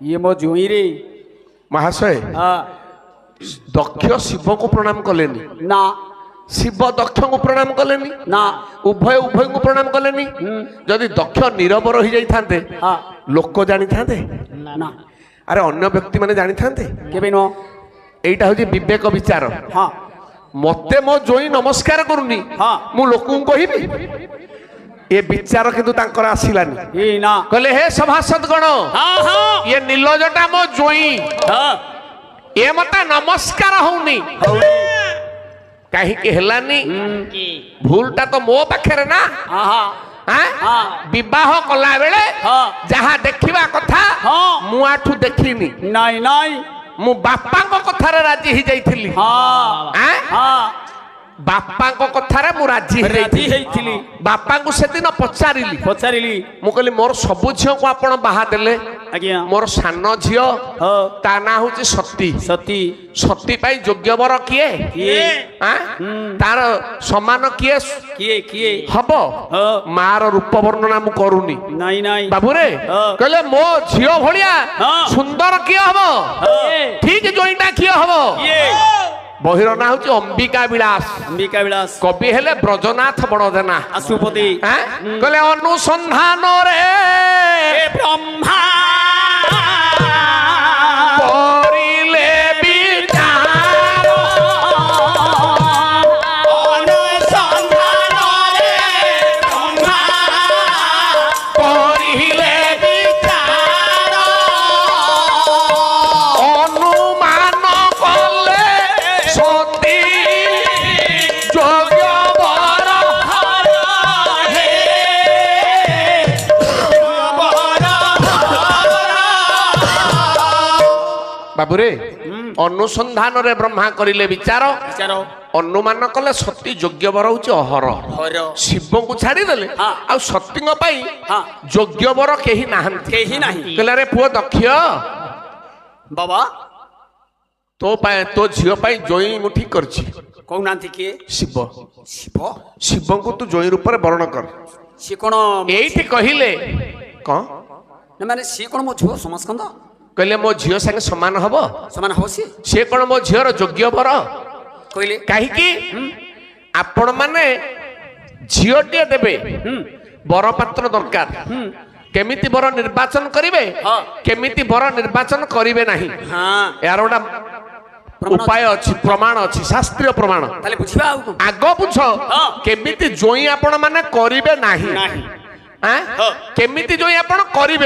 ये मो जुई रे महाशय दक्ष शिव को प्रणाम कलेनी ना शिव दक्ष को प्रणाम कलेनी ना उभय उभय को प्रणाम कलेनी जदि दक्ष नीरव रही जाइथांते लोक जानी थांते ना अरे अन्य व्यक्ति माने जानी थांते केबे नो एटा होची विवेक विचार हाँ मते मो जोई नमस्कार करूनी हाँ मु लोकू कहिबी ये विचार किंतु तांकर आसिलानी ये ना कहले हे सभासद गण हाँ हाँ ये नीलजटा मो जोई हाँ ये मते नमस्कार होउनी कहीं के हेलानी भूलटा तो मो पाखरे ना हाँ विवाह कला बेले जहाँ देखिबा कथा मु आठू देखिनी नहीं नहीं मु बापा को कथारे राजी ही जाइथिली हाँ हाँ बापा को कथारे मु राजी ही जाइथिली बापा को सेदिन पचारिली पचारिली मु कहली मोर सबु झियो को आपण बाहा देले आज्ञा मोर सान झियो ता ना होची सती सती सती पाई योग्य वर किए किए तार समान किए किए किए हबो मार रूप वर्णना मु करूनी नहीं नहीं बाबू रे कहले मो झियो भलिया सुंदर किए हबो ठीक जोईटा किए हबो बहिर ना होची अंबिका विलास अंबिका विलास कवि हेले ब्रजनाथ बड़देना अशुपति कहले अनुसंधान रे ब्रह्मा करिले विचार अनुसंधान रे ब्रह्मा करिले विचार अनुमान कले सती जोग्य वर हे बाबूरे अनुसंधान रे ब्रह्मा करिले विचार विचार अनुमान कले सती योग्य वर होची अहर शिव को छाड़ी देले आ सती पाई योग्य वर केही नाहंती केही नाही कहला रे पुओ दक्ष बाबा तो झियो पाई जोई मुठी करछि कौ नांती किए शिव शिव शिव को तू जोई रूप रे वर्ण कर सी कोन एइठी कहिले कौन न माने सी कोन मो छुओ समस्कंद कहले मो झियो संगे समान हबो समान होसी से कोन मो झियोर योग्य वर कइले काहे कि आपण माने झियोटिए देबे वर पात्र दरकार केमिति वर निर्वाचन करिवे केमिति वर निर्वाचन करिवे नाही हां यार ओडा उपाय अछि प्रमाण अछि शास्त्रीय प्रमाण ताले बुझिबा आग बुझ केमिति जोई आपण माने करिवे नाही नाही केमिति जोई आपण करिवे